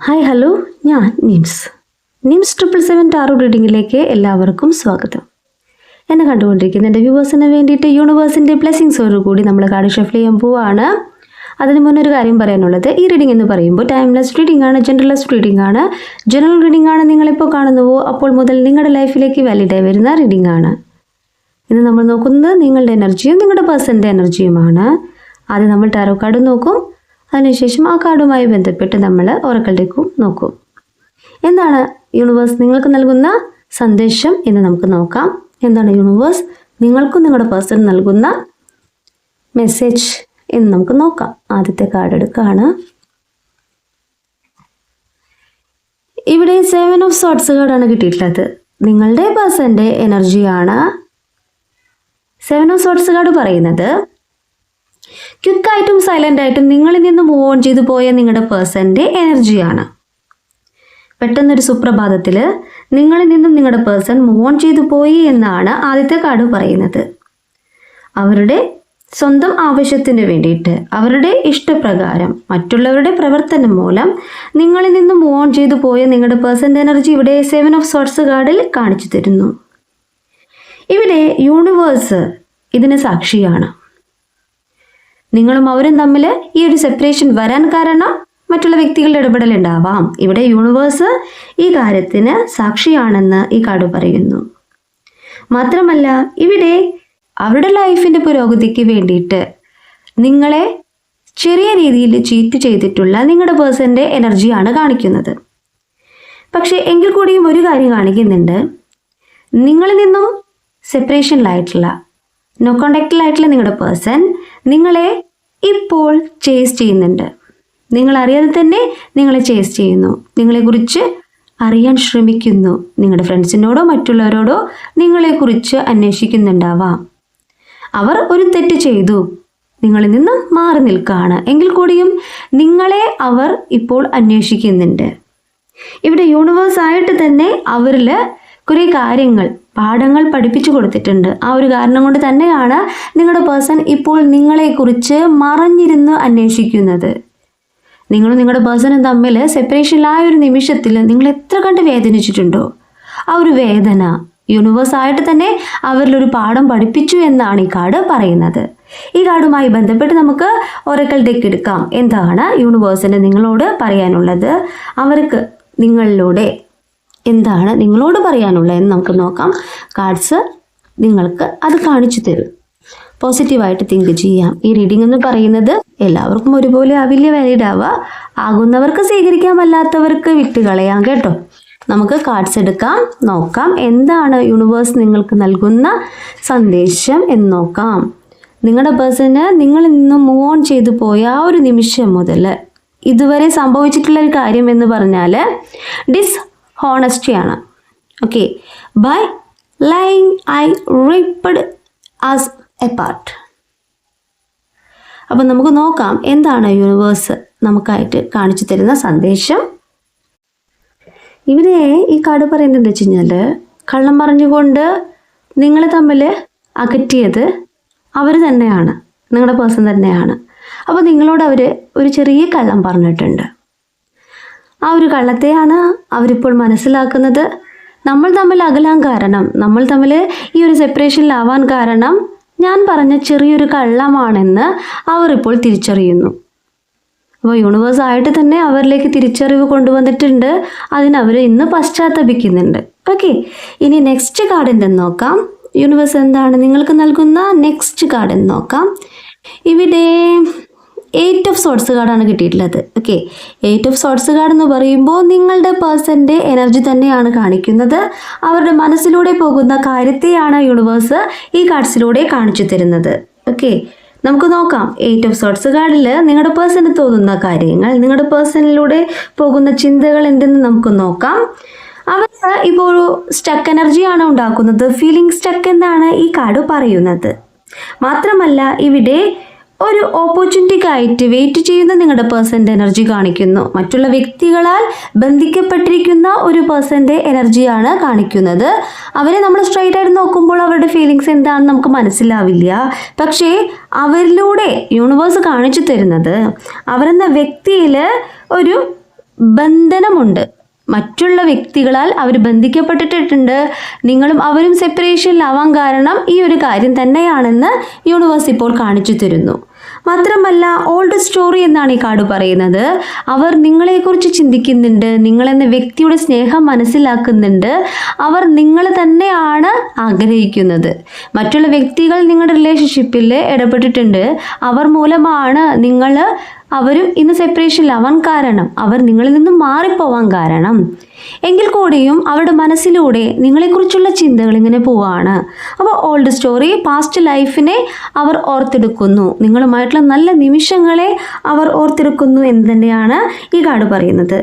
Hi hello, ഞാൻ nymphs 777 taro റീഡിങ്ങിലേക്ക് എല്ലാവർക്കും സ്വാഗതം. എന്നെ കണ്ടുകൊണ്ടിരിക്കുന്ന എൻ്റെ വ്യൂവേഴ്സിന് വേണ്ടിയിട്ട് യൂണിവേഴ്സിൻ്റെ ബ്ലെസ്സിങ്സോടുകൂടി നമ്മൾ കാർഡ് ഷഫിൾ ചെയ്യാൻ പോവുകയാണ്. അതിന് മുന്നേ ഒരു കാര്യം പറയാനുള്ളത്, ഈ റീഡിംഗ് എന്ന് പറയുമ്പോൾ ടൈംലെസ് റീഡിംഗ് ആണ്, ജനറൽലെസ് റീഡിംഗ് ആണ്. ജനറൽ റീഡിംഗ് ആണ് നിങ്ങളിപ്പോൾ കാണുന്നുവോ അപ്പോൾ മുതൽ നിങ്ങളുടെ ലൈഫിലേക്ക് വാലിഡായി വരുന്ന റീഡിംഗ് ആണ്. ഇന്ന് നമ്മൾ നോക്കുന്നത് നിങ്ങളുടെ എനർജിയും നിങ്ങളുടെ പേഴ്സൻ്റെ എനർജിയുമാണ്. ആദ്യം നമ്മൾ ടാരോ കാർഡ് നോക്കും, അതിനുശേഷം ആ കാർഡുമായി ബന്ധപ്പെട്ട് നമ്മൾ ഒറക്കിൾ ഡെക്കും നോക്കും. എന്താണ് യൂണിവേഴ്സ് നിങ്ങൾക്ക് നൽകുന്ന സന്ദേശം എന്ന് നമുക്ക് നോക്കാം. എന്താണ് യൂണിവേഴ്സ് നിങ്ങൾക്കും നിങ്ങളുടെ പേഴ്സൺ നൽകുന്ന മെസ്സേജ് എന്ന് നമുക്ക് നോക്കാം. ആദ്യത്തെ കാർഡ് എടുക്കുകയാണ്. ഇവിടെ 7 ഓഫ് സോർട്സ് കാർഡാണ് കിട്ടിയിട്ടുള്ളത്. നിങ്ങളുടെ പേഴ്സൻ്റെ എനർജിയാണ് 7 ഓഫ് സോർട്സ് കാർഡ് പറയുന്നത്. ക്വിക്കായിട്ടും സൈലൻ്റായിട്ടും നിങ്ങളിൽ നിന്ന് മൂവ് ഓൺ ചെയ്തു പോയ നിങ്ങളുടെ പേഴ്സൻ്റെ എനർജിയാണ്. പെട്ടെന്നൊരു സുപ്രഭാതത്തിൽ നിങ്ങളിൽ നിന്നും നിങ്ങളുടെ പേഴ്സൺ മൂവ് ഓൺ ചെയ്തു പോയി എന്നാണ് ആദ്യത്തെ കാർഡ് പറയുന്നത്. അവരുടെ സ്വന്തം ആവശ്യത്തിന് വേണ്ടിയിട്ട് അവരുടെ ഇഷ്ടപ്രകാരം മറ്റുള്ളവരുടെ പ്രവർത്തനം മൂലം നിങ്ങളിൽ നിന്നും മൂവ് ഓൺ ചെയ്തു പോയ നിങ്ങളുടെ പേഴ്സൻ്റെ എനർജി ഇവിടെ 7 ഓഫ് സോർട്സ് കാർഡിൽ കാണിച്ചു തരുന്നു. ഇവിടെ യൂണിവേഴ്സ് ഇതിന് സാക്ഷിയാണ്. നിങ്ങളും അവരും തമ്മിൽ ഈ ഒരു സെപ്പറേഷൻ വരാൻ കാരണം മറ്റുള്ള വ്യക്തികളുടെ ഇടപെടൽ ഉണ്ടാവാം. ഇവിടെ യൂണിവേഴ്സ് ഈ കാര്യത്തിന് സാക്ഷിയാണെന്ന് ഈ കാർഡ് പറയുന്നു. മാത്രമല്ല ഇവിടെ അവരുടെ ലൈഫിൻ്റെ പുരോഗതിക്ക് വേണ്ടിയിട്ട് നിങ്ങളെ ചെറിയ രീതിയിൽ ചീറ്റ് ചെയ്തിട്ടുള്ള നിങ്ങളുടെ പേഴ്സൻ്റെ എനർജിയാണ് കാണിക്കുന്നത്. പക്ഷേ എങ്കിൽ കൂടിയും ഒരു കാര്യം കാണിക്കുന്നുണ്ട്, നിങ്ങളിൽ നിന്നും സെപ്പറേഷനിലായിട്ടുള്ള നോ കോണ്ടാക്റ്റിലായിട്ടുള്ള നിങ്ങളുടെ പേഴ്സൺ നിങ്ങളെ ഇപ്പോൾ ചേസ് ചെയ്യുന്നുണ്ട്. നിങ്ങളറിയാതെ തന്നെ നിങ്ങളെ ചേസ് ചെയ്യുന്നു. നിങ്ങളെക്കുറിച്ച് അറിയാൻ ശ്രമിക്കുന്നു. നിങ്ങളുടെ ഫ്രണ്ട്സിനോടോ മറ്റുള്ളവരോടോ നിങ്ങളെക്കുറിച്ച് അന്വേഷിക്കുന്നുണ്ടാവാം. അവർ ഒരു തെറ്റ് ചെയ്തു, നിങ്ങളിൽ നിന്നും മാറി നിൽക്കുകയാണ്. എങ്കിൽ കൂടിയും നിങ്ങളെ അവർ ഇപ്പോൾ അന്വേഷിക്കുന്നുണ്ട്. ഇവിടെ യൂണിവേഴ്സായിട്ട് തന്നെ അവരിൽ കുറേ കാര്യങ്ങൾ പാഠങ്ങൾ പഠിപ്പിച്ചു കൊടുത്തിട്ടുണ്ട്. ആ ഒരു കാരണം കൊണ്ട് തന്നെയാണ് നിങ്ങളുടെ പേഴ്സൺ ഇപ്പോൾ നിങ്ങളെക്കുറിച്ച് മറഞ്ഞിരുന്ന് അന്വേഷിക്കുന്നത്. നിങ്ങളും നിങ്ങളുടെ പേഴ്സണും തമ്മിൽ സെപ്പറേഷനിലായ ഒരു നിമിഷത്തിൽ നിങ്ങൾ എത്ര കണ്ട് വേദനിച്ചിട്ടുണ്ടോ, ആ ഒരു വേദന യൂണിവേഴ്സായിട്ട് തന്നെ അവരിലൊരു പാഠം പഠിപ്പിച്ചു എന്നാണ് ഈ കാർഡ് പറയുന്നത്. ഈ കാർഡുമായി ബന്ധപ്പെട്ട് നമുക്ക് ഒറക്കിൾ ഡെക്ക് എടുക്കാം. എന്താണ് യൂണിവേഴ്സിന് നിങ്ങളോട് പറയാനുള്ളത്, അവർക്ക് നിങ്ങളിലൂടെ എന്താണ് നിങ്ങളോട് പറയാനുള്ളതെന്ന് നമുക്ക് നോക്കാം. കാർഡ്സ് നിങ്ങൾക്ക് അത് കാണിച്ചു തരും. പോസിറ്റീവായിട്ട് തിങ്ക് ചെയ്യാം. ഈ റീഡിംഗ് എന്ന് പറയുന്നത് എല്ലാവർക്കും ഒരുപോലെ ആവില്ല വാലിഡ് ആവുക. ആകുന്നവർക്ക് സ്വീകരിക്കാം, അല്ലാത്തവർക്ക് വിട്ടുകളയാം കേട്ടോ. നമുക്ക് കാർഡ്സ് എടുക്കാം, നോക്കാം എന്താണ് യൂണിവേഴ്സ് നിങ്ങൾക്ക് നൽകുന്ന സന്ദേശം എന്ന് നോക്കാം. നിങ്ങളുടെ പേഴ്സണ് നിങ്ങളിൽ നിന്നും മൂവ് ഓൺ ചെയ്തു പോയ ആ ഒരു നിമിഷം മുതൽ ഇതുവരെ സംഭവിച്ചിട്ടുള്ള ഒരു കാര്യം എന്ന് പറഞ്ഞാൽ ഡിസ്ഹോണസ്റ്റിയാണ്. Okay, by lying I ripped us apart. അപ്പം നമുക്ക് നോക്കാം എന്താണ് യൂണിവേഴ്സ് നമുക്കായിട്ട് കാണിച്ചു തരുന്ന സന്ദേശം. ഇവിടെ ഈ കാർഡ് പറയുന്നത് വെച്ച് കഴിഞ്ഞാൽ, കള്ളം പറഞ്ഞുകൊണ്ട് നിങ്ങൾ തമ്മിൽ അകറ്റിയത് അവർ തന്നെയാണ്, നിങ്ങളുടെ പേഴ്സൺ തന്നെയാണ്. അപ്പോൾ നിങ്ങളോട് അവർ ഒരു ചെറിയ കള്ളം പറഞ്ഞിട്ടുണ്ട്. ആ ഒരു കള്ളത്തെയാണ് അവരിപ്പോൾ മനസ്സിലാക്കുന്നത്. നമ്മൾ തമ്മിൽ അകലാൻ കാരണം, നമ്മൾ തമ്മിൽ ഈ ഒരു സെപ്പറേഷനിലാവാൻ കാരണം ഞാൻ പറഞ്ഞ ചെറിയൊരു കള്ളമാണെന്ന് അവർ ഇപ്പോൾ തിരിച്ചറിയുന്നു. അപ്പോൾ യൂണിവേഴ്സായിട്ട് തന്നെ അവരിലേക്ക് തിരിച്ചറിവ് കൊണ്ടുവന്നിട്ടുണ്ട്. അതിനവർ ഇന്ന് പശ്ചാത്തപിക്കുന്നുണ്ട്. ഓക്കെ, ഇനി നെക്സ്റ്റ് കാർഡ് എന്തെന്ന് നോക്കാം. യൂണിവേഴ്സ് എന്താണ് നിങ്ങൾക്ക് നൽകുന്ന നെക്സ്റ്റ് കാർഡ് എന്ന് നോക്കാം. ഇവിടെ 8 ഓഫ് സോർട്സ് കാർഡാണ് കിട്ടിയിട്ടുള്ളത്. ഓക്കെ, 8 ഓഫ് സോർട്സ് കാർഡ് എന്ന് പറയുമ്പോൾ നിങ്ങളുടെ പേഴ്സൻ്റെ എനർജി തന്നെയാണ് കാണിക്കുന്നത്. അവരുടെ മനസ്സിലൂടെ പോകുന്ന കാര്യത്തെയാണ് യൂണിവേഴ്സ് ഈ കാർഡ്സിലൂടെ കാണിച്ചു തരുന്നത്. ഓക്കെ, നമുക്ക് നോക്കാം 8 ഓഫ് സോർട്സ് കാർഡിൽ നിങ്ങളുടെ പേഴ്സണ് തോന്നുന്ന കാര്യങ്ങൾ, നിങ്ങളുടെ പേഴ്സണിലൂടെ പോകുന്ന ചിന്തകൾ എന്തെന്ന് നമുക്ക് നോക്കാം. അവർ ഇപ്പോൾ സ്റ്റക്ക് എനർജിയാണ് ഉണ്ടാക്കുന്നത്. ഫീലിംഗ് സ്റ്റക്ക് എന്നാണ് ഈ കാർഡ് പറയുന്നത്. മാത്രമല്ല ഇവിടെ ഒരു ഓപ്പർച്യൂണിറ്റിക്കായിട്ട് വെയിറ്റ് ചെയ്യുന്ന നിങ്ങളുടെ പേഴ്സൻ്റെ എനർജി കാണിക്കുന്നു. മറ്റുള്ള വ്യക്തികളാൽ ബന്ധിക്കപ്പെട്ടിരിക്കുന്ന ഒരു പേഴ്സൻ്റെ എനർജിയാണ് കാണിക്കുന്നത്. അവരെ നമ്മൾ സ്ട്രൈറ്റ് ആയിട്ട് നോക്കുമ്പോൾ അവരുടെ ഫീലിങ്സ് എന്താണെന്ന് നമുക്ക് മനസ്സിലാവില്ല. പക്ഷേ അവരിലൂടെ യൂണിവേഴ്സ് കാണിച്ചു തരുന്നത് അവരെന്ന വ്യക്തിയിൽ ഒരു ബന്ധനമുണ്ട്, മറ്റുള്ള വ്യക്തികളാൽ അവർ ബന്ധിക്കപ്പെട്ടിട്ടുണ്ട്. നിങ്ങളും അവരും സെപ്പറേഷനിലാവാൻ കാരണം ഈ ഒരു കാര്യം തന്നെയാണെന്ന് യൂണിവേഴ്സ് ഇപ്പോൾ കാണിച്ചു തരുന്നു. മാത്രമല്ല ഓൾഡ് സ്റ്റോറി എന്നാണ് ഈ കാർഡ് പറയുന്നത്. അവർ നിങ്ങളെക്കുറിച്ച് ചിന്തിക്കുന്നുണ്ട്, നിങ്ങളെന്ന വ്യക്തിയുടെ സ്നേഹം മനസ്സിലാക്കുന്നുണ്ട്. അവർ നിങ്ങളെ തന്നെയാണ് ആഗ്രഹിക്കുന്നത്. മറ്റുള്ള വ്യക്തികൾ നിങ്ങളുടെ റിലേഷൻഷിപ്പിൽ ഇടപെട്ടിട്ടുണ്ട്. അവർ മൂലമാണ് അവരും ഇന്ന് സെപ്പറേഷനിലാവാൻ കാരണം, അവർ നിങ്ങളിൽ നിന്നും മാറിപ്പോവാൻ കാരണം. എങ്കിൽ കൂടിയും അവരുടെ മനസ്സിലൂടെ നിങ്ങളെക്കുറിച്ചുള്ള ചിന്തകൾ ഇങ്ങനെ പോവാണ്. അപ്പോൾ ഓൾഡ് സ്റ്റോറി, പാസ്റ്റ് ലൈഫിനെ അവർ ഓർത്തെടുക്കുന്നു, നിങ്ങളുമായിട്ടുള്ള നല്ല നിമിഷങ്ങളെ അവർ ഓർത്തെടുക്കുന്നു എന്ന് തന്നെയാണ് ഈ കാർഡ് പറയുന്നത്.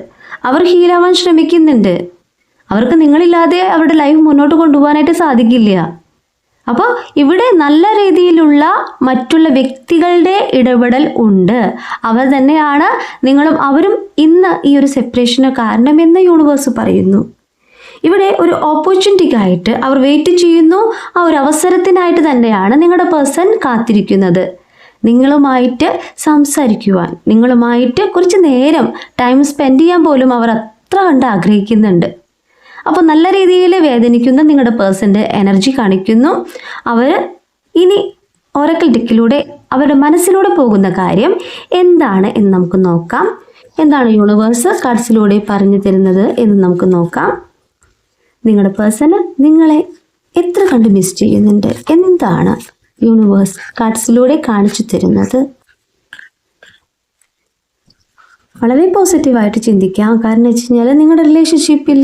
അവർ ഹീലാവാൻ ശ്രമിക്കുന്നുണ്ട്. അവർക്ക് നിങ്ങളില്ലാതെ അവരുടെ ലൈഫ് മുന്നോട്ട് കൊണ്ടുപോകാനായിട്ട് സാധിക്കില്ല. അപ്പോൾ ഇവിടെ നല്ല രീതിയിലുള്ള മറ്റുള്ള വ്യക്തികളുടെ ഇടപെടൽ ഉണ്ട്. അവർ തന്നെയാണ് നിങ്ങളും അവരും ഇന്ന് ഈ ഒരു സെപ്പറേഷന് കാരണമെന്ന് യൂണിവേഴ്സ് പറയുന്നു. ഇവിടെ ഒരു ഓപ്പർച്യൂണിറ്റിക്കായിട്ട് അവർ വെയിറ്റ് ചെയ്യുന്നു. ആ ഒരു അവസരത്തിനായിട്ട് തന്നെയാണ് നിങ്ങളുടെ പേഴ്സൺ കാത്തിരിക്കുന്നത്. നിങ്ങളുമായിട്ട് സംസാരിക്കുവാൻ, നിങ്ങളുമായിട്ട് കുറച്ച് നേരം ടൈം സ്പെൻഡ് ചെയ്യാൻ പോലും അവർ അത്ര കണ്ട് ആഗ്രഹിക്കുന്നുണ്ട്. അപ്പോൾ നല്ല രീതിയിൽ വേദനിക്കുന്ന നിങ്ങളുടെ പേഴ്സൻ്റെ എനർജി കാണിക്കുന്നു. അവർ ഇനി ഒറക്കിൾ ഡെക്കിലൂടെ അവരുടെ മനസ്സിലൂടെ പോകുന്ന കാര്യം എന്താണ് എന്ന് നമുക്ക് നോക്കാം. എന്താണ് യൂണിവേഴ്സ് കാർഡ്സിലൂടെ പറഞ്ഞു തരുന്നത് എന്ന് നമുക്ക് നോക്കാം. നിങ്ങളുടെ പേഴ്സണ് നിങ്ങളെ എത്ര കണ്ട് മിസ് ചെയ്യുന്നുണ്ട്, എന്താണ് യൂണിവേഴ്സ് കാർഡ്സിലൂടെ കാണിച്ചു തരുന്നത്? വളരെ പോസിറ്റീവായിട്ട് ചിന്തിക്കാം. കാരണം വെച്ച് കഴിഞ്ഞാൽ നിങ്ങളുടെ റിലേഷൻഷിപ്പിൽ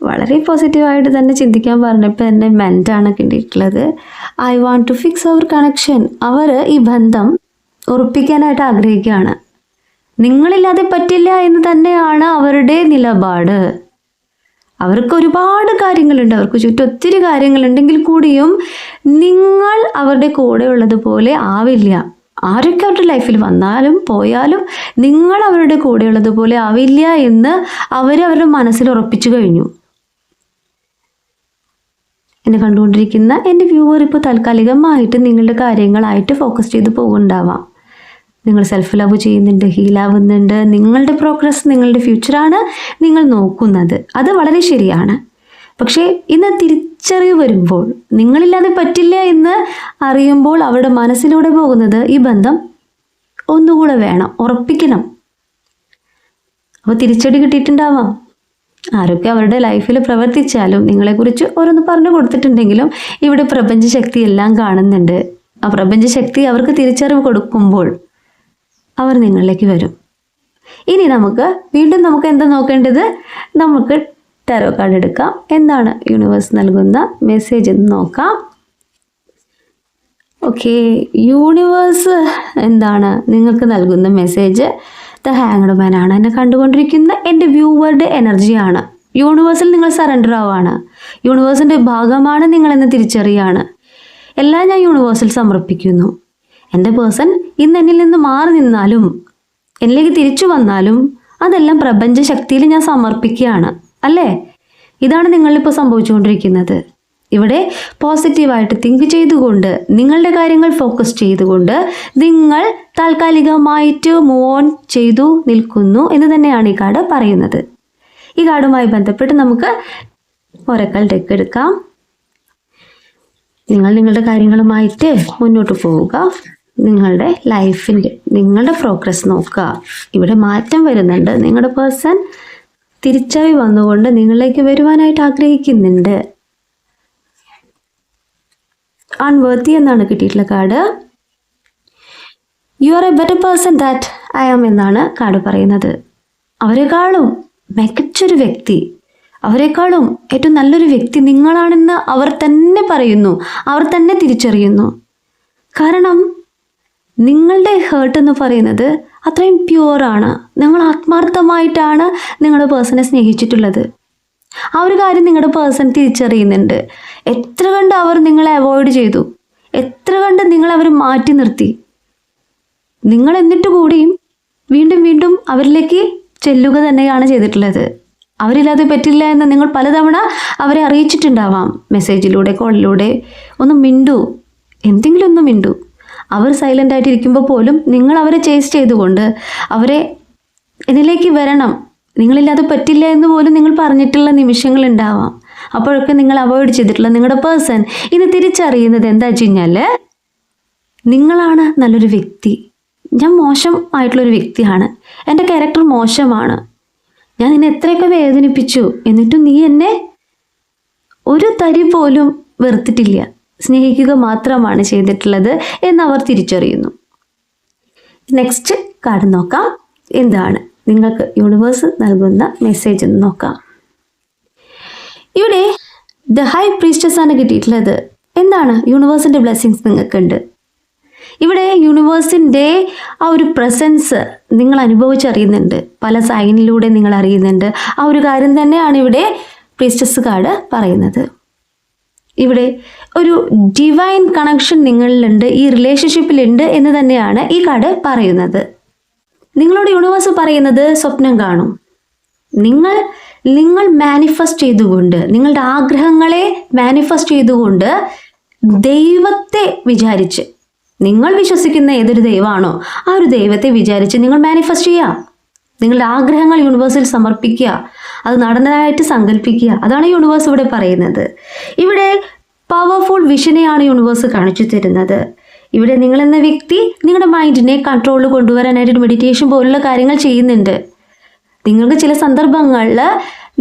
വളരെ പോസിറ്റീവായിട്ട് തന്നെ ചിന്തിക്കാൻ പറഞ്ഞപ്പോൾ തന്നെ മെൻ്റാണ് കിട്ടിയിട്ടുള്ളത്. I want to fix our connection. അവർ ഈ ബന്ധം ഉറപ്പിക്കാനായിട്ട് ആഗ്രഹിക്കുകയാണ്. നിങ്ങളില്ലാതെ പറ്റില്ല എന്ന് തന്നെയാണ് അവരുടെ നിലപാട്. അവർക്ക് ഒരുപാട് കാര്യങ്ങളുണ്ട്, അവർക്ക് ചുറ്റും ഒത്തിരി കാര്യങ്ങളുണ്ടെങ്കിൽ കൂടിയും നിങ്ങൾ അവരുടെ കൂടെ ഉള്ളതുപോലെ ആവില്ല. ആരൊക്കെ അവരുടെ ലൈഫിൽ വന്നാലും പോയാലും നിങ്ങൾ അവരുടെ കൂടെയുള്ളതുപോലെ ആവില്ല എന്ന് അവരവരുടെ മനസ്സിൽ ഉറപ്പിച്ചു കഴിഞ്ഞു. എന്നെ കണ്ടുകൊണ്ടിരിക്കുന്ന എൻ്റെ വ്യൂവർ ഇപ്പോൾ താൽക്കാലികമായിട്ട് നിങ്ങളുടെ കാര്യങ്ങളായിട്ട് ഫോക്കസ് ചെയ്ത് പോകുന്നുണ്ടാവാം. നിങ്ങൾ സെൽഫ് ലവ് ചെയ്യുന്നുണ്ട്, ഹീലാവുന്നുണ്ട്. നിങ്ങളുടെ പ്രോഗ്രസ്, നിങ്ങളുടെ ഫ്യൂച്ചറാണ് നിങ്ങൾ നോക്കുന്നത്. അത് വളരെ ശരിയാണ്. പക്ഷേ ഇന്ന് തിരിച്ചറിവ് വരുമ്പോൾ, നിങ്ങളില്ലാതെ പറ്റില്ല എന്ന് അറിയുമ്പോൾ അവരുടെ മനസ്സിലൂടെ പോകുന്നത് ഈ ബന്ധം ഒന്നുകൂടെ വേണം, ഉറപ്പിക്കണം. അപ്പോൾ തിരിച്ചടി കിട്ടിയിട്ടുണ്ടാവാം. ആരൊക്കെ അവരുടെ ലൈഫിൽ പ്രവർത്തിച്ചാലും നിങ്ങളെക്കുറിച്ച് ഓരോന്ന് പറഞ്ഞു കൊടുത്തിട്ടുണ്ടെങ്കിലും ഇവിടെ പ്രപഞ്ചശക്തി എല്ലാം കാണുന്നുണ്ട്. ആ പ്രപഞ്ചശക്തി അവർക്ക് തിരിച്ചറിവ് കൊടുക്കുമ്പോൾ അവർ നിങ്ങളിലേക്ക് വരും. ഇനി വീണ്ടും നമുക്ക് എന്താ നോക്കേണ്ടത്? നമുക്ക് ടാരോ കാർഡ് എടുക്കാം. എന്താണ് യൂണിവേഴ്സ് നൽകുന്ന മെസ്സേജ് എന്ന് നോക്കാം. ഓക്കെ, യൂണിവേഴ്സ് എന്താണ് നിങ്ങൾക്ക് നൽകുന്ന മെസ്സേജ്? ദ ഹാങ്ഡ് മാൻ ആണ് എന്നെ കണ്ടുകൊണ്ടിരിക്കുന്ന എൻ്റെ വ്യൂവറുടെ എനർജിയാണ്. യൂണിവേഴ്സിൽ നിങ്ങൾ സറണ്ടർ ആവാണ്. യൂണിവേഴ്സിൻ്റെ ഭാഗമാണ് നിങ്ങളെന്ന് തിരിച്ചറിയാണ്. എല്ലാം ഞാൻ യൂണിവേഴ്സിൽ സമർപ്പിക്കുന്നു. എൻ്റെ പേഴ്സൺ ഇന്ന് എന്നിൽ നിന്ന് മാറി നിന്നാലും എന്നിലേക്ക് തിരിച്ചു വന്നാലും അതെല്ലാം പ്രപഞ്ചശക്തിയിൽ ഞാൻ സമർപ്പിക്കുകയാണ്. അല്ലേ? ഇതാണ് നിങ്ങളിപ്പോൾ സംഭവിച്ചുകൊണ്ടിരിക്കുന്നത്. ഇവിടെ പോസിറ്റീവായിട്ട് തിങ്ക് ചെയ്തുകൊണ്ട്, നിങ്ങളുടെ കാര്യങ്ങൾ ഫോക്കസ് ചെയ്തുകൊണ്ട് നിങ്ങൾ താൽക്കാലികമായിട്ട് മൂവ് ഓൺ ചെയ്തു നിൽക്കുന്നു എന്ന് തന്നെയാണ് ഈ കാർഡ് പറയുന്നത്. ഈ കാർഡുമായി ബന്ധപ്പെട്ട് നമുക്ക് ഒറക്കിൾ ഡെക്ക് എടുക്കാം. നിങ്ങളുടെ കാര്യങ്ങളുമായിട്ട് മുന്നോട്ട് പോവുക. നിങ്ങളുടെ ലൈഫിൻ്റെ, നിങ്ങളുടെ പ്രോഗ്രസ് നോക്കുക. ഇവിടെ മാറ്റം വരുന്നുണ്ട്. നിങ്ങളുടെ പേഴ്സൺ തിരിച്ചറിവ് വന്നുകൊണ്ട് നിങ്ങളിലേക്ക് വരുവാനായിട്ട് ആഗ്രഹിക്കുന്നുണ്ട്. അൺവർത്തി എന്നാണ് കിട്ടിയിട്ടുള്ള card. You are a better person that I am എന്നാണ് കാർഡ് പറയുന്നത്. അവരെക്കാളും മികച്ചൊരു വ്യക്തി, അവരെക്കാളും ഏറ്റവും നല്ലൊരു വ്യക്തി നിങ്ങളാണെന്ന് അവർ തന്നെ പറയുന്നു, അവർ തന്നെ തിരിച്ചറിയുന്നു. കാരണം നിങ്ങളുടെ ഹേർട്ട് എന്ന് പറയുന്നത് അത്രയും പ്യുവറാണ്. നിങ്ങൾ ആത്മാർത്ഥമായിട്ടാണ് നിങ്ങളുടെ പേഴ്സണെ സ്നേഹിച്ചിട്ടുള്ളത്. ആ ഒരു കാര്യം നിങ്ങളുടെ പേഴ്സൺ തിരിച്ചറിയുന്നുണ്ട്. എത്ര കണ്ട് അവർ നിങ്ങളെ അവോയ്ഡ് ചെയ്തു, എത്ര കണ്ട് അവർ മാറ്റി നിർത്തി. നിങ്ങൾ എന്നിട്ട് കൂടിയും വീണ്ടും വീണ്ടും അവരിലേക്ക് ചെല്ലുക തന്നെയാണ് ചെയ്തിട്ടുള്ളത്. അവരില്ലാതെ പറ്റില്ല എന്ന് നിങ്ങൾ പലതവണ അവരെ അറിയിച്ചിട്ടുണ്ടാവാം. മെസ്സേജിലൂടെ, കോളിലൂടെ. ഒന്ന് മിണ്ടു, എന്തെങ്കിലും ഒന്ന് മിണ്ടു. അവർ സൈലൻ്റ് ആയിട്ടിരിക്കുമ്പോൾ പോലും നിങ്ങൾ അവരെ ചേസ് ചെയ്തുകൊണ്ട്, അവരെ എന്നിലേക്ക് വരണം, നിങ്ങളില്ലാതെ പറ്റില്ല എന്ന് പോലും നിങ്ങൾ പറഞ്ഞിട്ടുള്ള നിമിഷങ്ങൾ ഉണ്ടാവാം. അപ്പോഴൊക്കെ നിങ്ങൾ അവോയ്ഡ് ചെയ്തിട്ടുള്ള നിങ്ങളുടെ പേഴ്സൺ ഇന്ന് തിരിച്ചറിയുന്നത് എന്താ വെച്ച് കഴിഞ്ഞാൽ, നിങ്ങളാണ് നല്ലൊരു വ്യക്തി, ഞാൻ മോശം ആയിട്ടുള്ളൊരു വ്യക്തിയാണ്, എൻ്റെ ക്യാരക്ടർ മോശമാണ്, ഞാൻ നിന്നെ എത്രയൊക്കെ വേദനിപ്പിച്ചു, എന്നിട്ടും നീ എന്നെ ഒരു തരി പോലും വെറുത്തിട്ടില്ല, സ്നേഹിക്കുക മാത്രമാണ് ചെയ്തിട്ടുള്ളത് എന്നവർ തിരിച്ചറിയുന്നു. നെക്സ്റ്റ് കാർഡ് നോക്കാം. എന്താണ് നിങ്ങൾക്ക് യൂണിവേഴ്സ് നൽകുന്ന മെസ്സേജ് എന്ന് നോക്കാം. ഇവിടെ ദ ഹൈ പ്രീസ്റ്റസ് ആണ് കിട്ടിയിട്ടുള്ളത്. എന്താണ് യൂണിവേഴ്സിൻ്റെ ബ്ലെസ്സിങ്സ് നിങ്ങൾക്കുണ്ട്. ഇവിടെ യൂണിവേഴ്സിൻ്റെ ആ ഒരു പ്രസൻസ് നിങ്ങൾ അനുഭവിച്ചറിയുന്നുണ്ട്, പല സൈനിലൂടെ നിങ്ങൾ അറിയുന്നുണ്ട്. ആ ഒരു കാര്യം തന്നെയാണ് ഇവിടെ പ്രീസ്റ്റസ് കാർഡ് പറയുന്നത്. ഇവിടെ ഒരു ഡിവൈൻ കണക്ഷൻ നിങ്ങളിലുണ്ട്, ഈ റിലേഷൻഷിപ്പിലുണ്ട് എന്ന് തന്നെയാണ് ഈ കാർഡ് പറയുന്നത്. നിങ്ങളോട് യൂണിവേഴ്സ് പറയുന്നത് സ്വപ്നം കാണും. നിങ്ങൾ മാനിഫെസ്റ്റ് ചെയ്തുകൊണ്ട്, നിങ്ങളുടെ ആഗ്രഹങ്ങളെ മാനിഫെസ്റ്റ് ചെയ്തുകൊണ്ട് ദൈവത്തെ വിചാരിച്ച്, നിങ്ങൾ വിശ്വസിക്കുന്ന ഏതൊരു ദൈവമാണോ ആ ഒരു ദൈവത്തെ വിചാരിച്ച് നിങ്ങൾ മാനിഫെസ്റ്റ് ചെയ്യുക. നിങ്ങളുടെ ആഗ്രഹങ്ങൾ യൂണിവേഴ്സിൽ സമർപ്പിക്കുക, അത് നടന്നതായിട്ട് സങ്കല്പിക്കുക. അതാണ് യൂണിവേഴ്സ് ഇവിടെ പറയുന്നത്. ഇവിടെ പവർഫുൾ വിഷനെയാണ് യൂണിവേഴ്സ് കാണിച്ചു തരുന്നത്. ഇവിടെ നിങ്ങളെന്ന വ്യക്തി നിങ്ങളുടെ മൈൻഡിനെ കൺട്രോളിൽ കൊണ്ടുവരാനായിട്ട് മെഡിറ്റേഷൻ പോലുള്ള കാര്യങ്ങൾ ചെയ്യുന്നുണ്ട്. നിങ്ങൾക്ക് ചില സന്ദർഭങ്ങളിൽ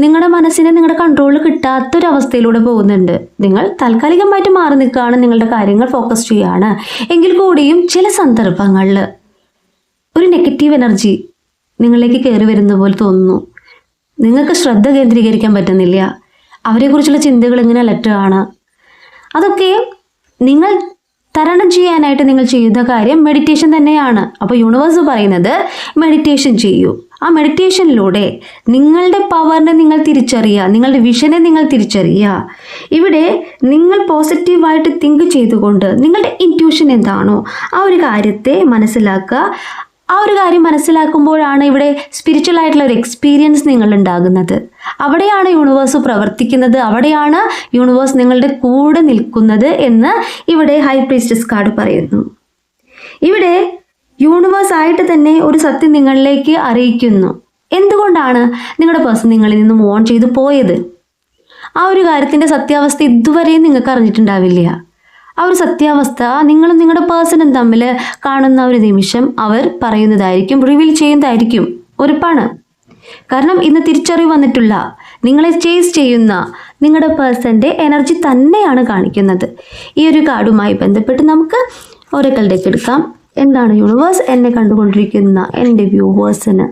നിങ്ങളുടെ മനസ്സിനെ നിങ്ങളുടെ കൺട്രോളിൽ കിട്ടാത്തൊരവസ്ഥയിലൂടെ പോകുന്നുണ്ട്. നിങ്ങൾ താൽക്കാലികമായിട്ട് മാറി നിൽക്കുകയാണ്, നിങ്ങളുടെ കാര്യങ്ങൾ ഫോക്കസ് ചെയ്യുകയാണ്. എങ്കിൽ കൂടിയും ചില സന്ദർഭങ്ങളിൽ ഒരു നെഗറ്റീവ് എനർജി നിങ്ങളിലേക്ക് കയറി വരുന്ന പോലെ തോന്നുന്നു. നിങ്ങൾക്ക് ശ്രദ്ധ കേന്ദ്രീകരിക്കാൻ പറ്റുന്നില്ല, അവരെക്കുറിച്ചുള്ള ചിന്തകൾ ഇങ്ങനെ അലട്ടുകയാണ്. അതൊക്കെ നിങ്ങൾ തരണം ചെയ്യാനായിട്ട് നിങ്ങൾ ചെയ്യുന്ന കാര്യം മെഡിറ്റേഷൻ തന്നെയാണ്. അപ്പോൾ യൂണിവേഴ്സ് പറയുന്നത് മെഡിറ്റേഷൻ ചെയ്യൂ. ആ മെഡിറ്റേഷനിലൂടെ നിങ്ങളുടെ പവറിനെ നിങ്ങൾ തിരിച്ചറിയുക, നിങ്ങളുടെ വിഷനെ നിങ്ങൾ തിരിച്ചറിയുക. ഇവിടെ നിങ്ങൾ പോസിറ്റീവായിട്ട് തിങ്ക് ചെയ്തുകൊണ്ട് നിങ്ങളുടെ ഇൻറ്റ്യൂഷൻ എന്താണോ ആ ഒരു കാര്യത്തെ മനസ്സിലാക്കുക. ആ ഒരു കാര്യം മനസ്സിലാക്കുമ്പോഴാണ് ഇവിടെ സ്പിരിച്വൽ ആയിട്ടുള്ള ഒരു എക്സ്പീരിയൻസ് നിങ്ങൾ ഉണ്ടാകുന്നത്. അവിടെയാണ് യൂണിവേഴ്സ് പ്രവർത്തിക്കുന്നത്, അവിടെയാണ് യൂണിവേഴ്സ് നിങ്ങളുടെ കൂടെ നിൽക്കുന്നത് എന്ന് ഇവിടെ ഹൈ പ്രീസ്റ്റസ് കാർഡ് പറയുന്നു. ഇവിടെ യൂണിവേഴ്സ് ആയിട്ട് തന്നെ ഒരു സത്യം നിങ്ങളിലേക്ക് അറിയിക്കുന്നു. എന്തുകൊണ്ടാണ് നിങ്ങളുടെ പേഴ്സൺ നിങ്ങളിൽ നിന്ന് മൂവ് ഓൺ ചെയ്തു പോയത്? ആ ഒരു കാര്യത്തിൻ്റെ സത്യാവസ്ഥ ഇതുവരെയും നിങ്ങൾക്ക് അറിഞ്ഞിട്ടുണ്ടാവില്ല. ആ ഒരു സത്യാവസ്ഥ നിങ്ങളും നിങ്ങളുടെ പേഴ്സണും തമ്മിൽ കാണുന്ന ഒരു നിമിഷം അവർ പറയുന്നതായിരിക്കും, റിവീൽ ചെയ്യുന്നതായിരിക്കും, ഉറപ്പാണ്. കാരണം ഇന്ന് തിരിച്ചറിവ് വന്നിട്ടുള്ള, നിങ്ങളെ ചേസ് ചെയ്യുന്ന നിങ്ങളുടെ പേഴ്സൻ്റെ എനർജി തന്നെയാണ് കാണിക്കുന്നത്. ഈ ഒരു കാർഡുമായി ബന്ധപ്പെട്ട് നമുക്ക് ഒരേക്കൽ ഡെക്ക് എടുക്കാം. എന്താണ് യൂണിവേഴ്സ് എന്നെ കണ്ടുകൊണ്ടിരിക്കുന്ന എൻ്റെ വ്യൂവേഴ്സിന്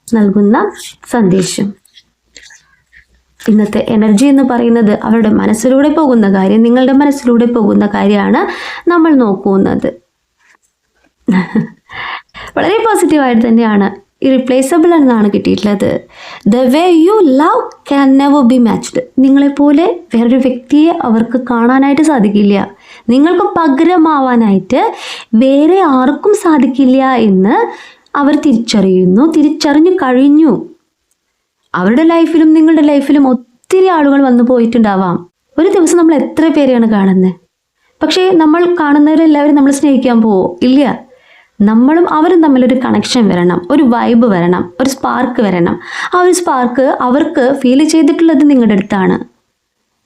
നൽകുന്ന സന്ദേശം? ഇന്നത്തെ എനർജി എന്ന് പറയുന്നത് അവരുടെ മനസ്സിലൂടെ പോകുന്ന കാര്യം, നിങ്ങളുടെ മനസ്സിലൂടെ പോകുന്ന കാര്യമാണ് നമ്മൾ നോക്കുന്നത്. വളരെ പോസിറ്റീവായിട്ട് തന്നെയാണ്. ഇറിപ്ലേസബിൾ എന്നാണ് കിട്ടിയിട്ടുള്ളത്. The way you love can never be matched. നിങ്ങളെപ്പോലെ വേറൊരു വ്യക്തിയെ അവർക്ക് കാണാനായിട്ട് സാധിക്കില്ല. നിങ്ങൾക്ക് പകരമാവാനായിട്ട് വേറെ ആർക്കും സാധിക്കില്ല എന്ന് അവർ തിരിച്ചറിഞ്ഞു കഴിഞ്ഞു. അവരുടെ ലൈഫിലും നിങ്ങളുടെ ലൈഫിലും ഒത്തിരി ആളുകൾ വന്നു പോയിട്ടുണ്ടാവാം. ഒരു ദിവസം നമ്മൾ എത്ര പേരെയാണ് കാണുന്നത്? പക്ഷേ നമ്മൾ കാണുന്നവരെല്ലാവരും നമ്മൾ സ്നേഹിക്കാൻ പോവോ? ഇല്ല. നമ്മളും അവരും തമ്മിലൊരു കണക്ഷൻ വരണം, ഒരു വൈബ് വരണം, ഒരു സ്പാർക്ക് വരണം. ആ ഒരു സ്പാർക്ക് അവർക്ക് ഫീൽ ചെയ്തിട്ടുള്ളത് നിങ്ങളുടെ അടുത്താണ്.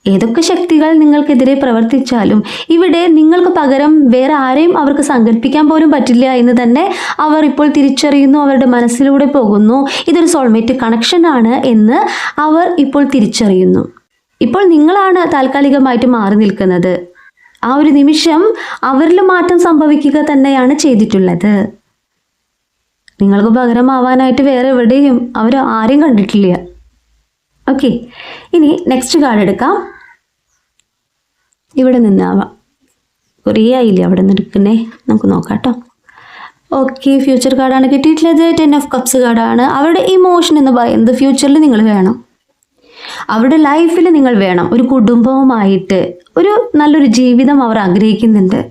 ഏതൊക്കെ ശക്തികൾ നിങ്ങൾക്കെതിരെ പ്രവർത്തിച്ചാലും ഇവിടെ നിങ്ങൾക്ക് പകരം വേറെ ആരെയും അവർക്ക് സങ്കല്പിക്കാൻ പോലും പറ്റില്ല എന്ന് തന്നെ അവർ ഇപ്പോൾ തിരിച്ചറിയുന്നു. അവരുടെ മനസ്സിലൂടെ പോകുന്നു. ഇതൊരു സോൾമേറ്റ് കണക്ഷനാണ് എന്ന് അവർ ഇപ്പോൾ തിരിച്ചറിയുന്നു. ഇപ്പോൾ നിങ്ങളാണ് താൽക്കാലികമായിട്ട് മാറി നിൽക്കുന്നത്. ആ ഒരു നിമിഷം അവരിൽ മാറ്റം സംഭവിക്കുക തന്നെയാണ് ചെയ്തിട്ടുള്ളത്. നിങ്ങൾക്ക് പകരമാവാനായിട്ട് വേറെ എവിടെയും അവർ ആരെയും കണ്ടിട്ടില്ല. ഓക്കെ, ഇനി നെക്സ്റ്റ് കാർഡ് എടുക്കാം. ഇവിടെ നിന്നാവാം, കുറേ ആയില്ലേ അവിടെ നിന്ന് എടുക്കുന്നേ, നമുക്ക് നോക്കാം കേട്ടോ. ഓക്കെ, ഫ്യൂച്ചർ കാർഡാണ് കിട്ടിയിട്ടുള്ളത്. 10 ഓഫ് കപ്സ് കാർഡാണ്. അവരുടെ ഇമോഷൻ എന്ന് പറയുന്നത് ഫ്യൂച്ചറിൽ നിങ്ങൾ വേണം, അവരുടെ ലൈഫിൽ നിങ്ങൾ വേണം. ഒരു കുടുംബവുമായിട്ട് ഒരു നല്ലൊരു ജീവിതം അവർ ആഗ്രഹിക്കുന്നുണ്ട്.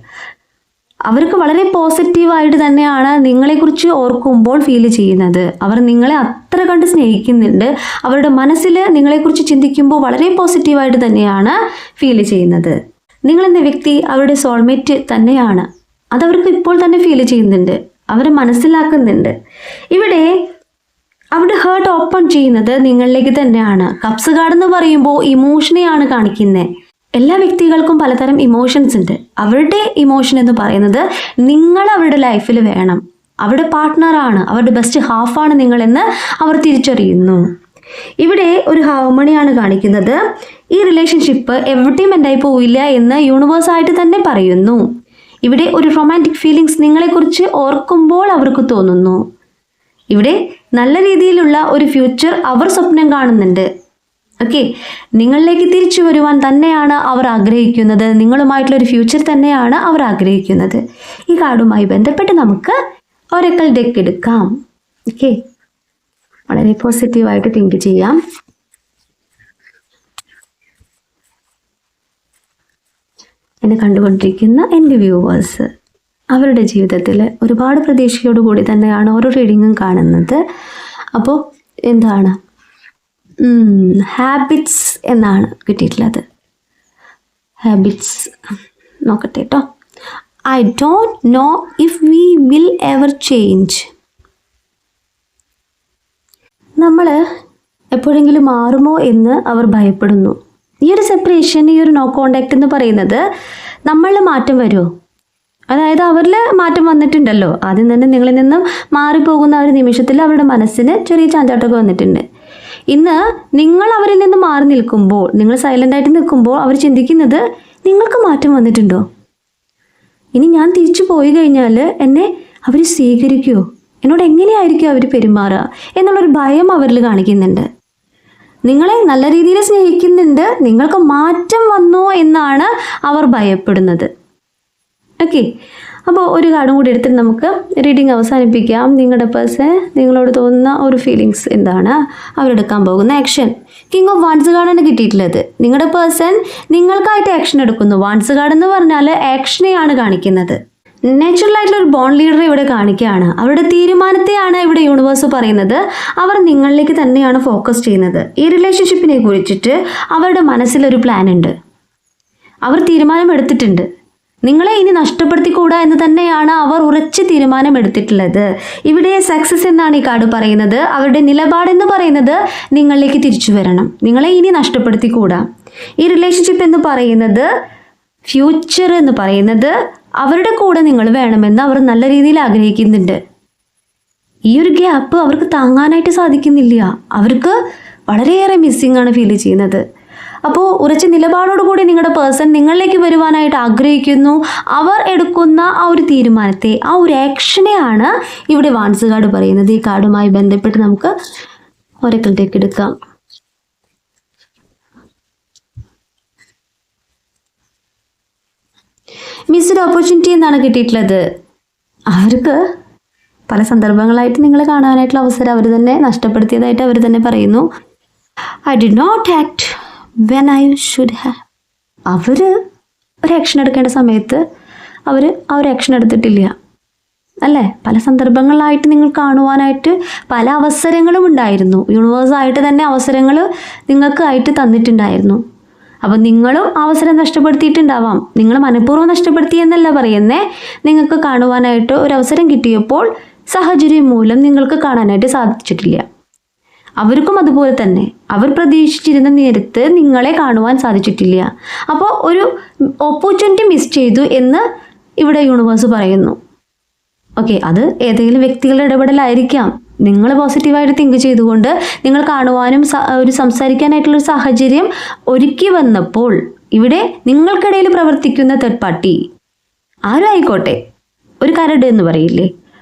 അവർക്ക് വളരെ പോസിറ്റീവായിട്ട് തന്നെയാണ് നിങ്ങളെക്കുറിച്ച് ഓർക്കുമ്പോൾ ഫീൽ ചെയ്യുന്നത്. അവർ നിങ്ങളെ അത്ര കണ്ട് സ്നേഹിക്കുന്നുണ്ട്. അവരുടെ മനസ്സിൽ നിങ്ങളെക്കുറിച്ച് ചിന്തിക്കുമ്പോൾ വളരെ പോസിറ്റീവായിട്ട് തന്നെയാണ് ഫീൽ ചെയ്യുന്നത്. നിങ്ങളെന്ന വ്യക്തി അവരുടെ സോൾമേറ്റ് തന്നെയാണ്. അതവർക്ക് ഇപ്പോൾ തന്നെ ഫീൽ ചെയ്യുന്നുണ്ട്, അവരെ മനസ്സിലാക്കുന്നുണ്ട്. ഇവിടെ അവിടെ ഹേർട്ട് ഓപ്പൺ ചെയ്യുന്നത് നിങ്ങളിലേക്ക് തന്നെയാണ്. കപ്സ് കാർഡ് എന്ന് പറയുമ്പോൾ ഇമോഷനെയാണ് കാണിക്കുന്നത്. എല്ലാ വ്യക്തികൾക്കും പലതരം ഇമോഷൻസ് ഉണ്ട്. അവരുടെ ഇമോഷൻ എന്ന് പറയുന്നത് നിങ്ങൾ അവരുടെ ലൈഫിൽ വേണം, അവരുടെ പാർട്ട്ണറാണ്, അവരുടെ ബെസ്റ്റ് ഹാഫാണ് നിങ്ങളെന്ന് അവർ തിരിച്ചറിയുന്നു. ഇവിടെ ഒരു ഹാർമണിയാണ് കാണിക്കുന്നത്. ഈ റിലേഷൻഷിപ്പ് എവിടെയും എന്തായി പോവില്ല എന്ന് യൂണിവേഴ്സായിട്ട് തന്നെ പറയുന്നു. ഇവിടെ ഒരു റൊമാൻറ്റിക് ഫീലിങ്സ് നിങ്ങളെക്കുറിച്ച് ഓർക്കുമ്പോൾ അവർക്ക് തോന്നുന്നു. ഇവിടെ നല്ല രീതിയിലുള്ള ഒരു ഫ്യൂച്ചർ അവർ സ്വപ്നം കാണുന്നുണ്ട്. ഓക്കെ, നിങ്ങളിലേക്ക് തിരിച്ചു വരുവാൻ തന്നെയാണ് അവർ ആഗ്രഹിക്കുന്നത്. നിങ്ങളുമായിട്ടുള്ളൊരു ഫ്യൂച്ചർ തന്നെയാണ് അവർ ആഗ്രഹിക്കുന്നത്. ഈ കാർഡുമായി ബന്ധപ്പെട്ട് നമുക്ക് ഒരക്കൽ ഡെക്ക് എടുക്കാം. ഓക്കെ, വളരെ പോസിറ്റീവായിട്ട് തിങ്ക് ചെയ്യാം. എന്നെ കണ്ടുകൊണ്ടിരിക്കുന്ന എൻ്റെ വ്യൂവേഴ്സ്, അവരുടെ ജീവിതത്തിൽ ഒരുപാട് പ്രതീക്ഷയോടുകൂടി തന്നെയാണ് ഓരോ റീഡിങ്ങും കാണുന്നത്. അപ്പോൾ എന്താണ് ഹാബിറ്റ്സ് എന്നാണ് കിട്ടിയിട്ടുള്ളത്. ഹാബിറ്റ്സ് നോക്കട്ടെ കേട്ടോ. I don't know if we will ever change. നമ്മൾ എപ്പോഴെങ്കിലും മാറുമോ എന്ന് അവർ ഭയപ്പെടുന്നു. ഈ ഒരു സെപ്പറേഷൻ, ഈ ഒരു നോ കോണ്ടാക്ട് എന്ന് പറയുന്നത് നമ്മളിൽ മാറ്റം വരുമോ? അതായത് അവരിൽ മാറ്റം വന്നിട്ടുണ്ടല്ലോ. ആദ്യം തന്നെ നിങ്ങളിൽ നിന്നും മാറിപ്പോകുന്ന ഒരു നിമിഷത്തിൽ അവരുടെ മനസ്സിന് ചെറിയ ചാഞ്ചാട്ടമൊക്കെ വന്നിട്ടുണ്ട്. ഇന്ന് നിങ്ങൾ അവരിൽ നിന്ന് മാറി നിൽക്കുമ്പോൾ, നിങ്ങൾ സൈലൻ്റായിട്ട് നിൽക്കുമ്പോൾ അവർ ചിന്തിക്കുന്നത് നിങ്ങൾക്ക് മാറ്റം വന്നിട്ടുണ്ടോ? ഇനി ഞാൻ തിരിച്ചു പോയി കഴിഞ്ഞാൽ എന്നെ അവർ സ്വീകരിക്കുമോ? എന്നോട് എങ്ങനെയായിരിക്കും അവർ പെരുമാറുക എന്നുള്ളൊരു ഭയം അവരിൽ കാണിക്കുന്നുണ്ട്. നിങ്ങളെ നല്ല രീതിയിൽ സ്നേഹിക്കുന്നുണ്ട്, നിങ്ങൾക്ക് മാറ്റം വന്നോ എന്നാണ് അവർ ഭയപ്പെടുന്നത്. ഓക്കെ, അപ്പോൾ ഒരു കാർഡും കൂടി എടുത്തിട്ട് നമുക്ക് റീഡിങ് അവസാനിപ്പിക്കാം. നിങ്ങളുടെ പേഴ്സൺ നിങ്ങളോട് തോന്നുന്ന ഒരു ഫീലിങ്സ് എന്താണ്, അവരെടുക്കാൻ പോകുന്ന ആക്ഷൻ. കിങ് ഓഫ് വാൻസ് കാർഡാണ് കിട്ടിയിട്ടുള്ളത്. നിങ്ങളുടെ പേഴ്സൺ നിങ്ങൾക്കായിട്ട് ആക്ഷൻ എടുക്കുന്നു. വാൻസ് കാർഡ് എന്ന് പറഞ്ഞാൽ ആക്ഷനെയാണ് കാണിക്കുന്നത്. നാച്ചുറൽ ആയിട്ടുള്ള ഒരു ബോണ്ട് ലീഡറെ ഇവിടെ കാണിക്കുകയാണ്. അവരുടെ തീരുമാനത്തെയാണ് ഇവിടെ യൂണിവേഴ്സ് പറയുന്നത്. അവർ നിങ്ങളിലേക്ക് തന്നെയാണ് ഫോക്കസ് ചെയ്യുന്നത്. ഈ റിലേഷൻഷിപ്പിനെ കുറിച്ചിട്ട് അവരുടെ മനസ്സിലൊരു പ്ലാൻ ഉണ്ട്. അവർ തീരുമാനം എടുത്തിട്ടുണ്ട്. നിങ്ങളെ ഇനി നഷ്ടപ്പെടുത്തിക്കൂടാ എന്ന് തന്നെയാണ് അവർ ഉറച്ച തീരുമാനമെടുത്തിട്ടുള്ളത്. ഇവിടെ സക്സസ് എന്നാണ് ഈ കാർഡ് പറയുന്നത്. അവരുടെ നിലപാടെന്ന് പറയുന്നത് നിങ്ങളിലേക്ക് തിരിച്ചു വരണം, നിങ്ങളെ ഇനി നഷ്ടപ്പെടുത്തിക്കൂടാ. ഈ റിലേഷൻഷിപ്പ് എന്ന് പറയുന്നത്, ഫ്യൂച്ചർ എന്ന് പറയുന്നത് അവരുടെ കൂടെ നിങ്ങൾ വേണമെന്ന് അവർ നല്ല രീതിയിൽ ആഗ്രഹിക്കുന്നുണ്ട്. ഈ ഒരു ഗ്യാപ്പ് അവർക്ക് താങ്ങാനായിട്ട് സാധിക്കുന്നില്ല. അവർക്ക് വളരെയേറെ മിസ്സിംഗ് ആണ് ഫീൽ ചെയ്യുന്നത്. അപ്പോൾ ഉറച്ച നിലപാടോടുകൂടി നിങ്ങളുടെ പേഴ്സൺ നിങ്ങളിലേക്ക് വരുവാനായിട്ട് ആഗ്രഹിക്കുന്നു. അവർ എടുക്കുന്ന ആ ഒരു തീരുമാനത്തെ, ആ ഒരു ആക്ഷനെയാണ് ഇവിടെ വാൻസ് കാർഡ് പറയുന്നത്. ഈ കാർഡുമായി ബന്ധപ്പെട്ട് നമുക്ക് ഒരക്കൽ ഡെക്ക് എടുക്കാം. മിസ്ഡ് ഓപ്പർച്യൂണിറ്റി എന്നാണ് കിട്ടിയിട്ടുള്ളത്. അവർക്ക് പല സന്ദർഭങ്ങളായിട്ട് നിങ്ങളെ കാണാനായിട്ടുള്ള അവസരം അവർ തന്നെ നഷ്ടപ്പെടുത്തിയതായിട്ട് അവർ തന്നെ പറയുന്നു. I did not act when I should have. അവർ ഒരു ആക്ഷൻ എടുക്കേണ്ട സമയത്ത് അവർ ആ ഒരു ആക്ഷൻ എടുത്തിട്ടില്ല അല്ലേ? പല സന്ദർഭങ്ങളിലായിട്ട് നിങ്ങൾ കാണുവാനായിട്ട് പല അവസരങ്ങളും ഉണ്ടായിരുന്നു. യൂണിവേഴ്സായിട്ട് തന്നെ അവസരങ്ങൾ നിങ്ങൾക്കായിട്ട് തന്നിട്ടുണ്ടായിരുന്നു. അപ്പോൾ നിങ്ങളും അവസരം നഷ്ടപ്പെടുത്തിയിട്ടുണ്ടാവാം. നിങ്ങൾ മനഃപൂർവ്വം നഷ്ടപ്പെടുത്തി എന്നല്ല പറയുന്നേ. നിങ്ങൾക്ക് കാണുവാനായിട്ട് ഒരു അവസരം കിട്ടിയപ്പോൾ സാഹചര്യം മൂലം നിങ്ങൾക്ക് കാണാനായിട്ട് സാധിച്ചിട്ടില്ല. അവർക്കും അതുപോലെ തന്നെ അവർ പ്രതീക്ഷിച്ചിരുന്ന നേരത്ത് നിങ്ങളെ കാണുവാൻ സാധിച്ചിട്ടില്ല. അപ്പോൾ ഒരു ഓപ്പർച്യൂണിറ്റി മിസ് ചെയ്തു എന്ന് ഇവിടെ യൂണിവേഴ്സ് പറയുന്നു. ഓക്കെ, അത് ഏതെങ്കിലും വ്യക്തികളുടെ ഇടപെടലായിരിക്കാം. നിങ്ങൾ പോസിറ്റീവായിട്ട് തിങ്ക് ചെയ്തുകൊണ്ട് നിങ്ങൾ കാണുവാനും ഒരു സംസാരിക്കാനായിട്ടുള്ളൊരു സാഹചര്യം ഒരുക്കി വന്നപ്പോൾ ഇവിടെ നിങ്ങൾക്കിടയിൽ പ്രവർത്തിക്കുന്ന തേർഡ് പാർട്ടി ആരും ആയിക്കോട്ടെ, ഒരു കരട് എന്ന് പറയില്ലേ,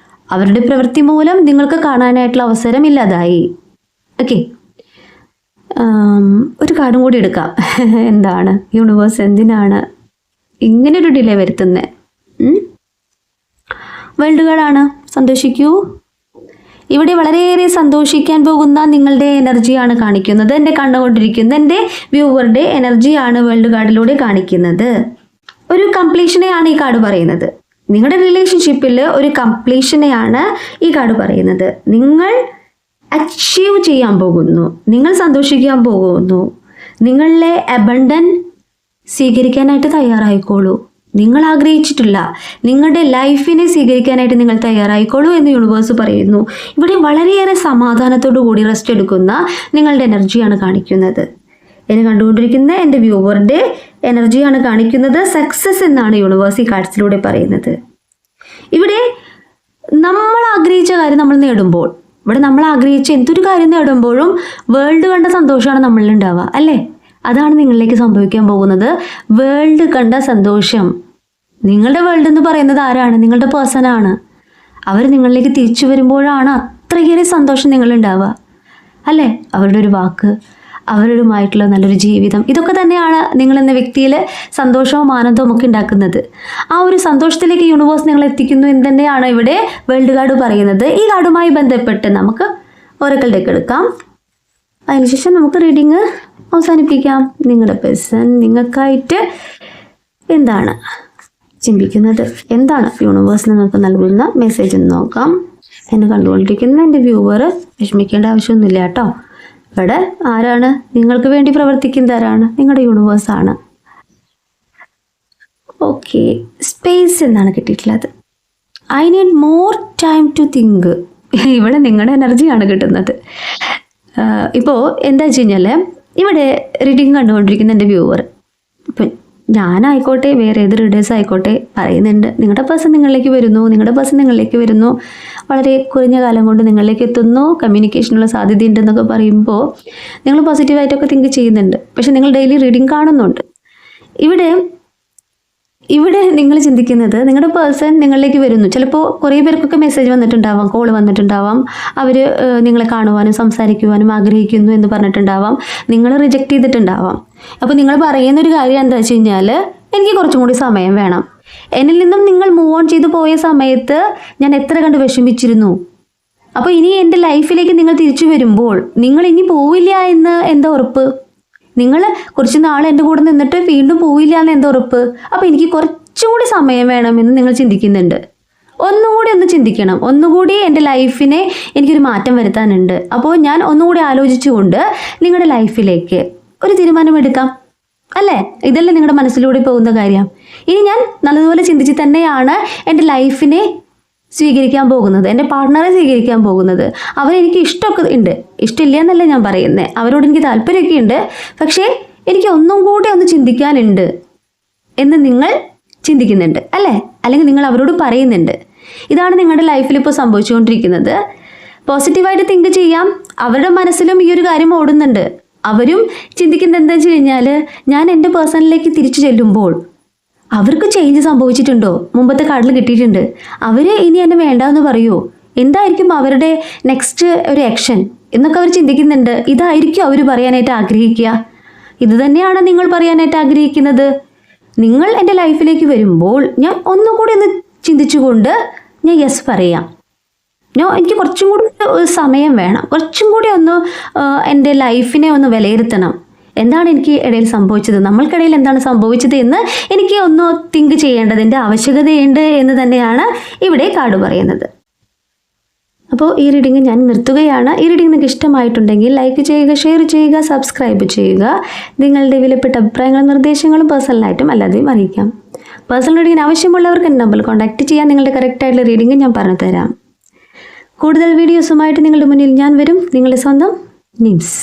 അവരുടെ പ്രവൃത്തി മൂലം നിങ്ങൾക്ക് കാണാനായിട്ടുള്ള അവസരം ഇല്ലാതായി. ഓക്കെ, ഒരു കാർഡും കൂടി എടുക്കാം. എന്താണ് യൂണിവേഴ്സ് എന്തിനാണ് ഇങ്ങനൊരു ഡിലേ വരുത്തുന്നത്? വേൾഡ് കാർഡാണ്. സന്തോഷിക്കൂ. ഇവിടെ വളരെയേറെ സന്തോഷിക്കാൻ പോകുന്ന നിങ്ങളുടെ എനർജിയാണ് കാണിക്കുന്നത്. എൻ്റെ കണ്ടുകൊണ്ടിരിക്കുന്ന എൻ്റെ വ്യൂവറുടെ എനർജിയാണ് വേൾഡ് കാർഡിലൂടെ കാണിക്കുന്നത്. ഒരു കംപ്ലീഷനെയാണ് ഈ കാർഡ് പറയുന്നത്. നിങ്ങളുടെ റിലേഷൻഷിപ്പിൽ ഒരു കംപ്ലീഷനെയാണ് ഈ കാർഡ് പറയുന്നത്. നിങ്ങൾ അച്ചീവ് ചെയ്യാൻ പോകുന്നു, നിങ്ങൾ സന്തോഷിക്കാൻ പോകുന്നു, നിങ്ങളെ അബണ്ടൻ സ്വീകരിക്കാനായിട്ട് തയ്യാറായിക്കോളൂ. നിങ്ങൾ ആഗ്രഹിച്ചിട്ടില്ല. നിങ്ങളുടെ ലൈഫിനെ സ്വീകരിക്കാനായിട്ട് നിങ്ങൾ തയ്യാറായിക്കോളൂ എന്ന് യൂണിവേഴ്സ് പറയുന്നു. ഇവിടെ വളരെയേറെ സമാധാനത്തോടു കൂടി റെസ്റ്റ് എടുക്കുന്ന നിങ്ങളുടെ എനർജിയാണ് കാണിക്കുന്നത്. എന്നെ കണ്ടുകൊണ്ടിരിക്കുന്ന എൻ്റെ വ്യൂവറുടെ എനർജിയാണ് കാണിക്കുന്നത്. സക്സസ് എന്നാണ് യൂണിവേഴ്സ് ഈ കാർഡ്സിലൂടെ പറയുന്നത്. ഇവിടെ നമ്മൾ ആഗ്രഹിച്ച കാര്യം നമ്മൾ നേടുമ്പോൾ, ഇവിടെ നമ്മൾ ആഗ്രഹിച്ച എന്തൊരു കാര്യം നേടുമ്പോഴും വേൾഡ് കണ്ട സന്തോഷമാണ് നമ്മളിൽ ഉണ്ടാവുക, അല്ലേ? അതാണ് നിങ്ങളിലേക്ക് സംഭവിക്കാൻ പോകുന്നത്. വേൾഡ് കണ്ട സന്തോഷം. നിങ്ങളുടെ വേൾഡ് എന്ന് പറയുന്നത് ആരാണ്? നിങ്ങളുടെ പേഴ്സണാണ്. അവർ നിങ്ങളിലേക്ക് തിരിച്ചു വരുമ്പോഴാണ് അത്രയേറെ സന്തോഷം നിങ്ങളുണ്ടാവുക, അല്ലേ? അവരുടെ ഒരു വാക്ക്, അവരുമായിട്ടുള്ള നല്ലൊരു ജീവിതം, ഇതൊക്കെ തന്നെയാണ് നിങ്ങളെന്ന വ്യക്തിയിൽ സന്തോഷവും ആനന്ദവും ഒക്കെ ഉണ്ടാക്കുന്നത്. ആ ഒരു സന്തോഷത്തിലേക്ക് യൂണിവേഴ്സ് നിങ്ങൾ എത്തിക്കുന്നു എന്ന് തന്നെയാണ് ഇവിടെ വേൾഡ് കാർഡ് പറയുന്നത്. ഈ കാർഡുമായി ബന്ധപ്പെട്ട് നമുക്ക് ഒരാക്കൽ ഡെക്ക് എടുക്കാം. അതിനുശേഷം നമുക്ക് റീഡിങ് അവസാനിപ്പിക്കാം. നിങ്ങളുടെ പേഴ്സൺ നിങ്ങൾക്കായിട്ട് എന്താണ് ചിന്തിക്കുന്നത്, എന്താണ് യൂണിവേഴ്സ് നിങ്ങൾക്ക് നൽകുന്ന മെസ്സേജ് എന്ന് നോക്കാം. എന്നെ കണ്ടുകൊണ്ടിരിക്കുന്ന എൻ്റെ വ്യൂവർ വിഷമിക്കേണ്ട ആവശ്യമൊന്നുമില്ല കേട്ടോ. ഇവിടെ ആരാണ് നിങ്ങൾക്ക് വേണ്ടി പ്രവർത്തിക്കുന്നത്? ആരാണ്? നിങ്ങളുടെ യൂണിവേഴ്സാണ്. ഓക്കെ, സ്പേസ് എന്നാണ് കിട്ടിയിട്ടുള്ളത്. I need more time to think. ഇവിടെ നിങ്ങളുടെ എനർജിയാണ് കിട്ടുന്നത്. ഇപ്പോൾ എന്താ വെച്ച് കഴിഞ്ഞാൽ ഇവിടെ റീഡിങ് കണ്ടുകൊണ്ടിരിക്കുന്ന എൻ്റെ വ്യൂവർ, ഇപ്പം ഞാനായിക്കോട്ടെ വേറെ ഏത് റീഡേഴ്സ് ആയിക്കോട്ടെ പറയുന്നുണ്ട്, നിങ്ങളുടെ പേഴ്സൺ നിങ്ങളിലേക്ക് വരുന്നു, വളരെ കുറഞ്ഞ കാലം കൊണ്ട് നിങ്ങളിലേക്ക് എത്തുന്നു, കമ്മ്യൂണിക്കേഷനുള്ള സാധ്യതയുണ്ടെന്നൊക്കെ പറയുമ്പോൾ നിങ്ങൾ പോസിറ്റീവായിട്ടൊക്കെ തിങ്ക് ചെയ്യുന്നുണ്ട്. പക്ഷെ നിങ്ങൾ ഡെയിലി റീഡിങ് കാണുന്നുണ്ട്. ഇവിടെ നിങ്ങൾ ചിന്തിക്കുന്നത് നിങ്ങളുടെ പേഴ്സൺ നിങ്ങളിലേക്ക് വരുന്നു. ചിലപ്പോൾ കുറേ പേർക്കൊക്കെ മെസ്സേജ് വന്നിട്ടുണ്ടാവാം, കോൾ വന്നിട്ടുണ്ടാവാം, അവർ നിങ്ങളെ കാണുവാനും സംസാരിക്കുവാനും ആഗ്രഹിക്കുന്നു എന്ന് പറഞ്ഞിട്ടുണ്ടാവാം. നിങ്ങൾ റിജക്റ്റ് ചെയ്തിട്ടുണ്ടാവാം. അപ്പോൾ നിങ്ങൾ പറയുന്നൊരു കാര്യം എന്താ വെച്ച് കഴിഞ്ഞാൽ, എനിക്ക് കുറച്ചും കൂടി സമയം വേണം. എന്നിൽ നിന്നും നിങ്ങൾ മൂവ് ഓൺ ചെയ്തു പോയ സമയത്ത് ഞാൻ എത്ര കണ്ട് വിഷമിച്ചിരുന്നു. അപ്പോൾ ഇനി എൻ്റെ ലൈഫിലേക്ക് നിങ്ങൾ തിരിച്ചു വരുമ്പോൾ നിങ്ങൾ ഇനി പോവില്ല എന്ന് എന്താ ഉറപ്പ്? നിങ്ങൾ കുറച്ച് നാൾ എൻ്റെ കൂടെ നിന്നിട്ട് വീണ്ടും പോയില്ല എന്ന് എന്താ ഉറപ്പ്? അപ്പോൾ എനിക്ക് കുറച്ചും കൂടി സമയം വേണമെന്ന് നിങ്ങൾ ചിന്തിക്കുന്നുണ്ട്. ഒന്നുകൂടി ഒന്ന് ചിന്തിക്കണം. ഒന്നുകൂടി എൻ്റെ ലൈഫിനെ എനിക്കൊരു മാറ്റം വരുത്താനുണ്ട്. അപ്പോൾ ഞാൻ ഒന്നുകൂടി ആലോചിച്ചുകൊണ്ട് നിങ്ങളുടെ ലൈഫിലേക്ക് ഒരു തീരുമാനമെടുക്കാം, അല്ലേ? ഇതല്ലേ നിങ്ങളുടെ മനസ്സിലൂടെ പോകുന്ന കാര്യം. ഇനി ഞാൻ നല്ലതുപോലെ ചിന്തിച്ച് തന്നെയാണ് എൻ്റെ ലൈഫിനെ സ്വീകരിക്കാൻ പോകുന്നത്, എൻ്റെ പാർട്ട്ണറെ സ്വീകരിക്കാൻ പോകുന്നത്. അവരെനിക്ക് ഇഷ്ടമൊക്കെ ഉണ്ട്, ഇഷ്ടമില്ല എന്നല്ല ഞാൻ പറയുന്നത്, അവരോട് എനിക്ക് താല്പര്യമൊക്കെ ഉണ്ട്. പക്ഷേ എനിക്ക് ഒന്നും കൂടി ഒന്ന് ചിന്തിക്കാനുണ്ട് എന്ന് നിങ്ങൾ ചിന്തിക്കുന്നുണ്ട്, അല്ലേ? അല്ലെങ്കിൽ നിങ്ങൾ അവരോട് പറയുന്നുണ്ട്. ഇതാണ് നിങ്ങളുടെ ലൈഫിൽ ഇപ്പോൾ സംഭവിച്ചുകൊണ്ടിരിക്കുന്നത്. പോസിറ്റീവായിട്ട് തിങ്ക് ചെയ്യാം. അവരുടെ മനസ്സിലും ഈ ഒരു കാര്യം ഓടുന്നുണ്ട്. അവരും ചിന്തിക്കുന്നത് എന്താ വെച്ച് കഴിഞ്ഞാൽ, ഞാൻ എൻ്റെ പേഴ്സണിലേക്ക് തിരിച്ചു ചെല്ലുമ്പോൾ അവർക്ക് ചേഞ്ച് സംഭവിച്ചിട്ടുണ്ടോ? മുമ്പത്തെ കാർഡിൽ കിട്ടിയിട്ടുണ്ട്. അവർ ഇനി എന്നെ വേണ്ടാന്ന് പറയുമോ? എന്തായിരിക്കും അവരുടെ നെക്സ്റ്റ് ഒരു ആക്ഷൻ എന്നൊക്കെ അവർ ചിന്തിക്കുന്നുണ്ട്. ഇതായിരിക്കും അവർ പറയാനായിട്ട് ആഗ്രഹിക്കുക. ഇത് തന്നെയാണ് നിങ്ങൾ പറയാനായിട്ട് ആഗ്രഹിക്കുന്നത്. നിങ്ങൾ എൻ്റെ ലൈഫിലേക്ക് വരുമ്പോൾ ഞാൻ ഒന്നുകൂടി ഒന്ന് ചിന്തിച്ചുകൊണ്ട് ഞാൻ യെസ് പറയാം. എനിക്ക് കുറച്ചും കൂടി സമയം വേണം, കുറച്ചും കൂടി ഒന്ന് എൻ്റെ ലൈഫിനെ ഒന്ന് വിലയിരുത്തണം. എന്താണ് എനിക്ക് ഇടയിൽ സംഭവിച്ചത്, നമ്മൾക്കിടയിൽ എന്താണ് സംഭവിച്ചത് എന്ന് എനിക്ക് ഒന്ന് തിങ്ക് ചെയ്യേണ്ടതിൻ്റെ ആവശ്യകതയുണ്ട് എന്ന് തന്നെയാണ് ഇവിടെ കാർഡ് പറയുന്നത്. അപ്പോൾ ഈ റീഡിംഗ് ഞാൻ നിർത്തുകയാണ്. ഈ റീഡിംഗ് നിങ്ങൾക്ക് ഇഷ്ടമായിട്ടുണ്ടെങ്കിൽ ലൈക്ക് ചെയ്യുക, ഷെയർ ചെയ്യുക, സബ്സ്ക്രൈബ് ചെയ്യുക. നിങ്ങളുടെ വിലപ്പെട്ട അഭിപ്രായങ്ങളും നിർദ്ദേശങ്ങളും പേഴ്സണലായിട്ടും അല്ലാതെയും അറിയിക്കാം. പേഴ്സണൽ റീഡിങ്ങിന് ആവശ്യമുള്ളവർക്ക് എൻ്റെ നമ്പറിൽ കോൺടാക്റ്റ് ചെയ്യാൻ. നിങ്ങളുടെ കറക്റ്റായിട്ടുള്ള റീഡിംഗ് ഞാൻ പറഞ്ഞു തരാം. കൂടുതൽ വീഡിയോസുമായിട്ട് നിങ്ങളുടെ മുന്നിൽ ഞാൻ വരും. നിങ്ങളുടെ സ്വന്തം നിംസ്.